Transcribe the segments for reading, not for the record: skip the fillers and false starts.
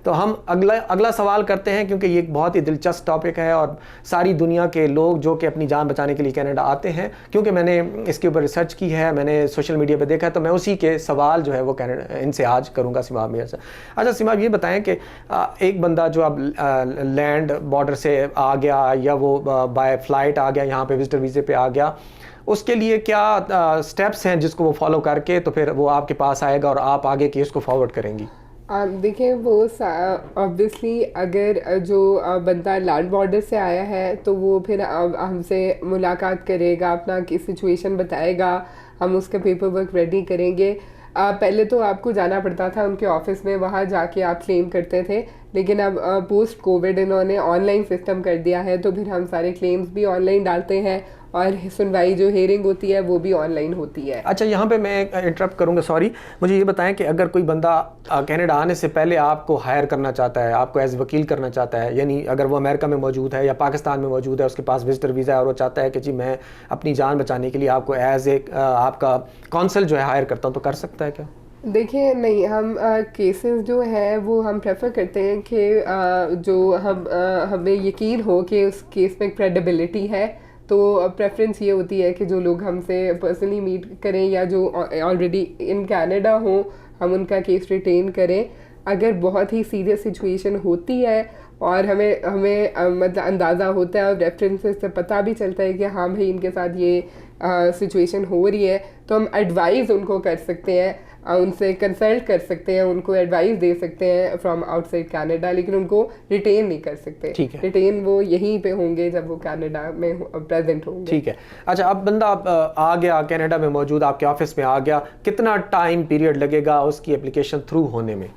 तो हम अगला सवाल करते हैं, क्योंकि ये एक बहुत ही दिलचस्प टॉपिक है और सारी दुनिया के लोग जो कि अपनी जान बचाने के लिए कनाडा आते हैं, क्योंकि मैंने इसके ऊपर रिसर्च की है, मैंने सोशल मीडिया पे देखा है, तो मैं उसी के सवाल जो है वो कनाडा इनसे आज करूँगा सिमाब मियां से। अच्छा सिमाब, ये बताएं कि एक बंदा जो अब लैंड बॉर्डर से आ गया या वो बाय फ्लाइट आ गया, यहाँ पे विजिटर वीज़े पे आ गया, उसके लिए क्या स्टेप्स हैं जिसको वो फॉलो करके तो फिर वो आपके पास आएगा और आप आगे केस को फॉरवर्ड करेंगी? देखिए, वो ऑब्वियसली अगर जो बंदा लैंड बॉर्डर से आया है तो वो फिर हमसे मुलाकात करेगा, अपना की सिचुएशन बताएगा, हम उसका पेपर वर्क रेडी करेंगे। पहले तो आपको जाना पड़ता था उनके ऑफिस में, वहाँ जाके आप क्लेम करते थे, लेकिन अब पोस्ट कोविड इन्होंने ऑनलाइन सिस्टम कर दिया है, तो फिर हम सारे क्लेम्स भी ऑनलाइन डालते हैं और सुनवाई जो हेयरिंग होती है वो भी ऑनलाइन होती है। अच्छा, यहाँ पे मैं इंटरप्ट करूँगा, सॉरी, मुझे ये बताएं कि अगर कोई बंदा कनाडा आने से पहले आपको हायर करना चाहता है, आपको एज वकील करना चाहता है, यानी अगर वो अमेरिका में मौजूद है या पाकिस्तान में मौजूद है, उसके पास विजिटर वीज़ा है और वो चाहता है कि जी मैं अपनी जान बचाने के लिए आपको एज एक आपका कौंसल जो है हायर करता हूँ, तो कर सकता है क्या? देखिए, नहीं, हम केसेस जो है वो हम प्रेफर करते हैं कि जो हमें यकीन हो कि उस केस में क्रेडिबिलिटी है, तो प्रेफरेंस ये होती है कि जो लोग हमसे पर्सनली मीट करें या जो ऑलरेडी इन कनाडा हो, हम उनका केस रिटेन करें। अगर बहुत ही सीरियस सिचुएशन होती है और हमें मतलब अंदाज़ा होता है और रेफरेंसेस से पता भी चलता है कि हाँ भाई इनके साथ ये सिचुएशन हो रही है, तो हम एडवाइस उनको कर सकते हैं, उनसे कंसल्ट कर सकते हैं, उनको एडवाइस दे सकते हैं फ्रॉम आउटसाइड कनाडा, लेकिन उनको रिटेन नहीं कर सकते। ठीक है। रिटेन वो यहीं पे होंगे जब वो कनाडा में प्रेजेंट होंगे। ठीक है। अच्छा, अब बंदा आ गया, कनाडा में मौजूद आपके ऑफिस में आ गया, कितना टाइम पीरियड लगेगा उसकी एप्लीकेशन थ्रू होने में?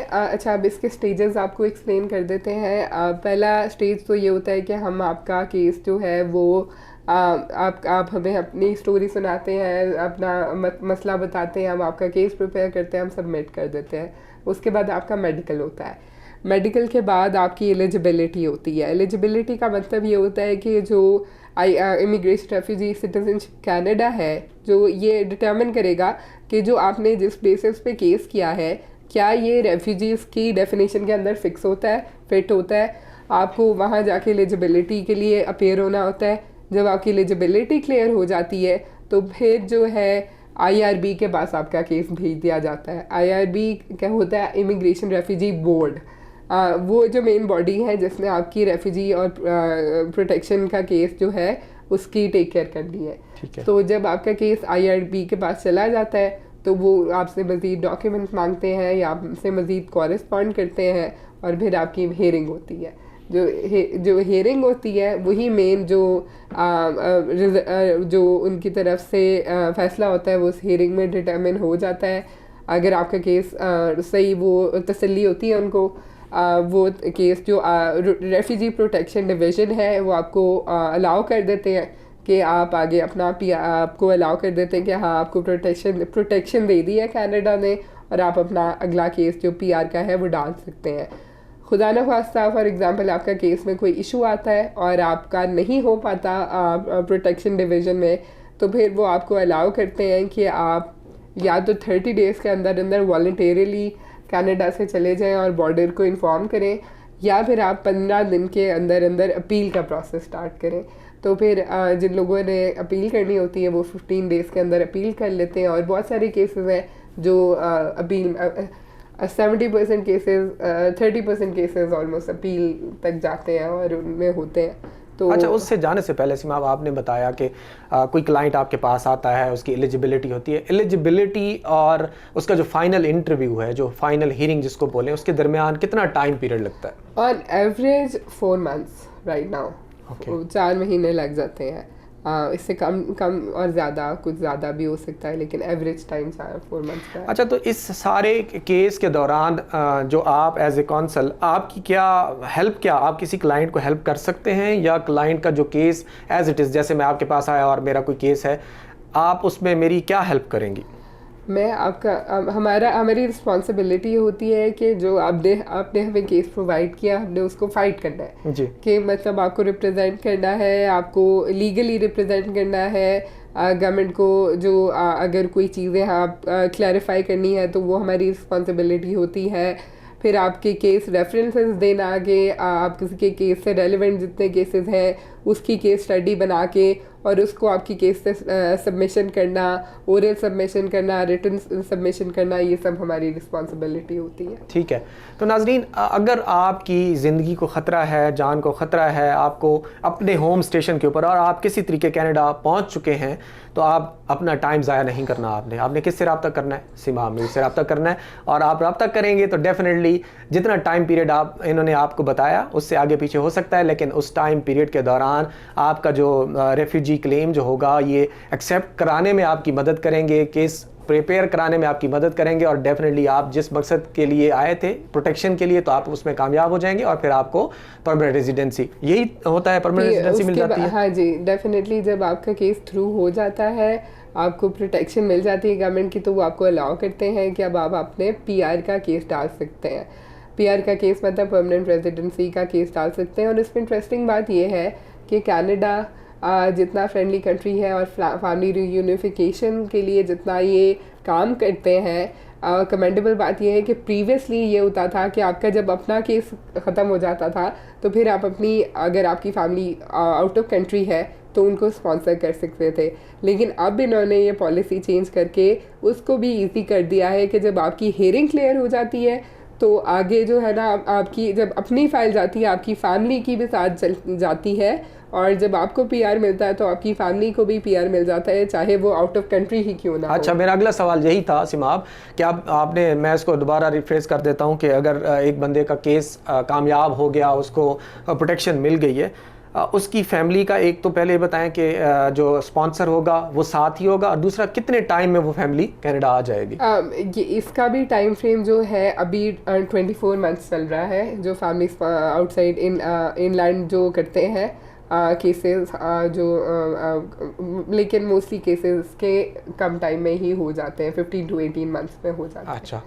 अच्छा, अब इसके स्टेजेस आपको एक्सप्लेन कर देते हैं। पहला स्टेज तो ये होता है कि हम आपका केस जो है वो आप हमें अपनी स्टोरी सुनाते हैं, अपना मसला बताते हैं, हम आपका केस प्रिपेयर करते हैं, हम सबमिट कर देते हैं। उसके बाद आपका मेडिकल होता है। मेडिकल के बाद आपकी एलिजिबिलिटी होती है। एलिजिबिलिटी का मतलब ये होता है कि जो इमिग्रेशन रेफ्यूजी सिटीजनशिप कनाडा है, जो ये डिटर्मिन करेगा कि जो आपने जिस बेसिस पे केस किया है, क्या ये रेफ्यूजीज़ की डेफिनेशन के अंदर फिक्स होता है, फिट होता है। आपको वहाँ जाके एलिजिबिलिटी के लिए अपीयर होना होता है। जब आपकी एलिजिबिलिटी क्लियर हो जाती है तो फिर जो है IRB के पास आपका केस भेज दिया जाता है। IRB क्या होता है? Immigration refugee board. वो जो मेन बॉडी है जिसने आपकी रेफ्यूजी और प्रोटेक्शन का केस जो है उसकी टेक केयर करनी है। तो जब आपका केस IRB के पास चला जाता है तो वो आपसे मज़ीद डॉक्यूमेंट्स मांगते हैं या आपसे मज़ीद कॉरेस्पॉन्ड करते हैं और फिर आपकी हेयरिंग होती है। जो हेयरिंग होती है वही मेन जो उनकी तरफ से फ़ैसला होता है वो उस हेयरिंग में डिटर्मिन हो जाता है। अगर आपका केस सही, वो तसल्ली होती है उनको, वो केस जो रेफ्यूजी प्रोटेक्शन डिवीज़न है वो आपको अलाउ कर देते हैं कि आप आगे अपना आपको अलाउ कर देते हैं कि हाँ आपको प्रोटेक्शन दे दी है कनाडा ने और आप अपना अगला केस जो PR का है वो डाल सकते हैं। खुदा न खास्ता फॉर एग्ज़ाम्पल आपका केस में कोई इशू आता है और आपका नहीं हो पाता प्रोटेक्शन डिवीज़न में, तो फिर वो आपको अलाउ करते हैं कि आप या तो 30 डेज़ के अंदर अंदर वॉलंटरीली कनाडा से चले जाएं और बॉर्डर को इन्फॉर्म करें, या फिर आप 15 दिन के अंदर अंदर अपील का प्रोसेस स्टार्ट करें। तो फिर जिन लोगों ने अपील करनी होती है वो 15 डेज़ के अंदर अपील कर लेते हैं। और बहुत सारे केसेस हैं जो appeal 70% cases 30% cases almost appeal तक जाते हैं और उनमें होते हैं। तो अच्छा, उससे जाने से पहले सिमाब, आपने बताया कि कोई क्लाइंट आपके पास आता है, उसकी एलिजिबिलिटी होती है। एलिजिबिलिटी और उसका जो फाइनल इंटरव्यू है, जो फाइनल हियरिंग जिसको बोलें, उसके दरमियान कितना टाइम पीरियड लगता है? On average 4 months right now. 4 महीने लग जाते हैं। इससे कम और ज़्यादा, कुछ ज़्यादा भी हो सकता है, लेकिन एवरेज टाइम 4 months का है। अच्छा, तो इस सारे केस के दौरान जो आप एज ए कौंसल, आपकी क्या हेल्प, क्या आप किसी क्लाइंट को हेल्प कर सकते हैं, या क्लाइंट का जो केस एज इट इज़, जैसे मैं आपके पास आया और मेरा कोई केस है, आप उसमें मेरी क्या हेल्प करेंगी? हमारी रिस्पॉन्सिबिलिटी होती है कि जो आपने हमें केस प्रोवाइड किया, हमने उसको फाइट करना है जी। कि मतलब आपको रिप्रेजेंट करना है, आपको लीगली रिप्रेजेंट करना है गवर्नमेंट को। जो अगर कोई चीज़ें आप क्लैरिफाई करनी है तो वो हमारी रिस्पॉन्सिबिलिटी होती है। फिर आपके केस रेफरेंसेस देना आगे, आप किसी के केस से रेलिवेंट जितने केसेस हैं उसकी केस स्टडी बना के और उसको आपकी केस से सबमिशन करना, ओरल सबमिशन करना, रिटन सबमिशन करना, ये सब हमारी रिस्पॉन्सिबिलिटी होती है। ठीक है। तो नाजरीन, अगर आपकी ज़िंदगी को ख़तरा है, जान को ख़तरा है, आपको अपने होम स्टेशन के ऊपर और आप किसी तरीके कनाडा पहुंच चुके हैं, तो आप अपना टाइम ज़ाया नहीं करना। आपने किससे रब्ता करना है? सीमा मीर से रब्ता करना है। और आप रब्ता करेंगे तो डेफिनेटली जितना टाइम पीरियड इन्होंने आपको बताया उससे आगे पीछे हो सकता है, लेकिन उस टाइम पीरियड के दौरान आपका जो रेफ्यूजी क्लेम जो होगा ये एक्सेप्ट कराने में आपकी मदद करेंगे, केस प्रिपेयर कराने में आपकी मदद करेंगे, और डेफिनेटली आप जिस मकसद के लिए आए थे प्रोटेक्शन के लिए, तो आप उसमें कामयाब हो जाएंगे और फिर आपको परमानेंट रेजिडेंसी, यही होता है, परमानेंट रेजिडेंसी मिल जाती है। हाँ जी, डेफिनेटली जब आपका केस थ्रू हो जाता है, आपको प्रोटेक्शन मिल जाती है गवर्नमेंट की, तो वो आपको अलाउ करते हैं कि अब आप अपने PR का केस डाल सकते हैं। PR का केस मतलब परमानेंट रेजिडेंसी का केस डाल सकते हैं। और इसमें इंटरेस्टिंग बात ये है कि कनाडा जितना फ्रेंडली कंट्री है और फैमिली रीयूनिफिकेशन के लिए जितना ये काम करते हैं, कमेंडेबल बात यह है कि प्रीवियसली ये होता था कि आपका जब अपना केस ख़त्म हो जाता था तो फिर आप अपनी, अगर आपकी फैमिली आउट ऑफ कंट्री है तो उनको स्पॉन्सर कर सकते थे। लेकिन अब इन्होंने ये पॉलिसी चेंज करके उसको भी इजी कर दिया है कि जब आपकी हेयरिंग क्लियर हो जाती है तो आगे जो है ना, आपकी जब अपनी फाइल जाती है आपकी फैमिली की भी साथ चल जाती है, और जब आपको PR मिलता है तो आपकी फैमिली को भी PR मिल जाता है, चाहे वो आउट ऑफ कंट्री ही क्यों ना हो। अच्छा, मेरा अगला सवाल यही था सिमाब कि आपने, मैं इसको दोबारा रिफ्रेश कर देता हूँ कि अगर एक बंदे का केस कामयाब हो गया, उसको प्रोटेक्शन मिल गई है, उसकी फैमिली का एक तो पहले बताएं कि जो स्पॉन्सर होगा वो साथ ही होगा, और दूसरा कितने टाइम में वो फैमिली कनाडा आ जाएगी? ये इसका भी टाइम फ्रेम जो है अभी 24 मंथ्स चल रहा है, जो फैमिली आउटसाइड इनलैंड जो करते हैं केसेस, लेकिन मोस्टली केसेस के कम टाइम में ही हो जाते हैं, 15 to 18 मंथ्स में हो जाते हैं। अच्छा,